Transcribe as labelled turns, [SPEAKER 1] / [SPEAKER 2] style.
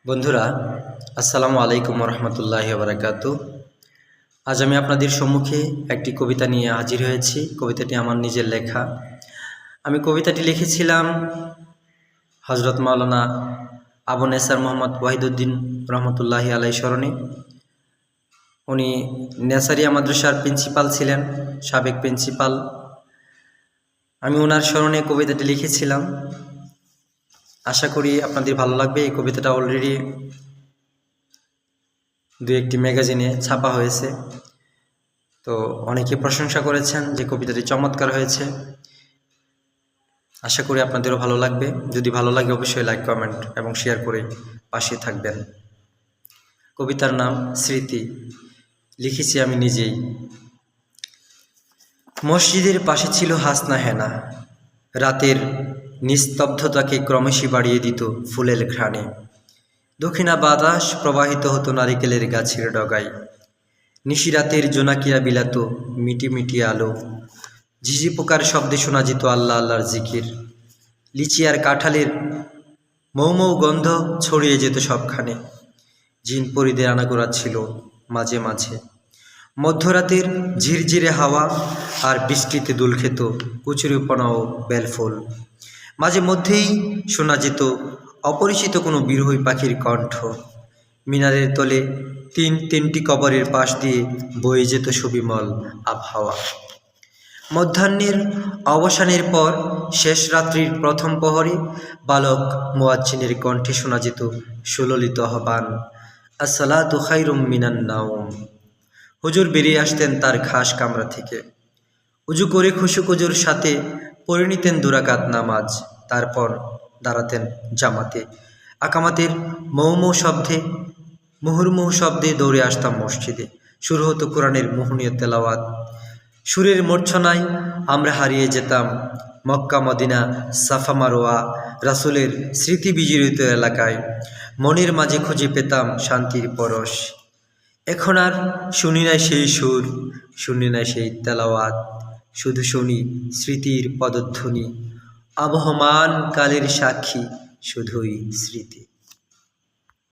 [SPEAKER 1] বন্ধুরা, আসসালামু আলাইকুম রহমতুল্লাহি বারাকাতু। আজ আমি আপনাদের সম্মুখে একটি কবিতা নিয়ে হাজির হয়েছি। কবিতাটি আমার নিজের লেখা। আমি কবিতাটি লিখেছিলাম হজরত মাওলানা আবু নেসার মোহাম্মদ ওয়াহিদুদ্দিন রহমতুল্লাহি আলাইহি স্মরণে। উনি নেসারিয়া মাদ্রাসার প্রিন্সিপাল ছিলেন, সাবেক প্রিন্সিপাল। আমি ওনার স্মরণে কবিতাটি লিখেছিলাম। আশা করি আপনাদের ভালো লাগবে। এই কবিতাটা অলরেডি দু একটি ম্যাগাজিনে ছাপা হয়েছে, তো অনেকে প্রশংসা করেছেন যে কবিতাটি চমৎকার হয়েছে। আশা করি আপনাদেরও ভালো লাগবে। যদি ভালো লাগে অবশ্যই লাইক, কমেন্ট এবং শেয়ার করে পাশে থাকবেন। কবিতার নাম স্মৃতি, লিখেছি আমি নিজেই। মসজিদের পাশে ছিল হাসনা হেনা, রাতের নিস্তব্ধতাকে ক্রমশই বাড়িয়ে দিত ফুলের ঘ্রাণে। দক্ষিণা বাতাস প্রবাহিত হতো নারিকেলের গাছের ডগায়। নিশিরাতের জোনাকিরা বিলাত মিটি মিটি আলো। ঝিঝি পোকার শব্দে শোনা যেত আল্লাহ আল্লাহর জিকির। লিচি আর কাঁঠালের মৌ মৌ গন্ধ ছড়িয়ে যেত সবখানে। জিন পরিদের আনাগোড়া ছিল মাঝে মাঝে। মধ্যরাতের ঝিরঝিরে হাওয়া আর বৃষ্টিতে দুল খেত কচুরিপানা ও বেলফুল। মাঝে মধ্যেই শোনা যেত অপরিচিত কোনো বিরহী পাখির কণ্ঠ। মিনারের তলে তিনটি কবরের পাশ দিয়ে বয়ে যেত সুবিমল আবহাওয়া। মধ্যাহ্নের অবসানের পর শেষ রাত্রির প্রথম প্রহরে বালক মুয়াজ্জিনের কণ্ঠে শোনা যেত সুললিত আহ্বান, আসসালাতু খায়রুম মিনান নাওম। হুজুর বেরিয়ে আসতেন তার খাস কামরা থেকে। উজু করে খুশুকুজুর সাথে পড়ে নিতেন দুরাকাত নামাজ। তারপর দাঁড়াতেন জামাতে। আকামাতের মৌ শব্দে, মুহুর্মুহু শব্দে দৌড়ে আসতাম মসজিদে। শুরু হতো কোরআনের মোহনীয় তেলাওয়াত। সুরের মূর্ছনায় আমরা হারিয়ে যেতাম মক্কা মদিনা, সাফা মারোয়া, রাসূলের স্মৃতি বিজড়িত এলাকায়। মনের মাঝে খুঁজে পেতাম শান্তির পরশ। এখন আর শুনি না সেই সুর, শুনি না সেই তেলাওয়াত, শুধু শুনি স্মৃতির পদধ্বনি। আবহমান কালের সাক্ষী শুধুই স্মৃতি।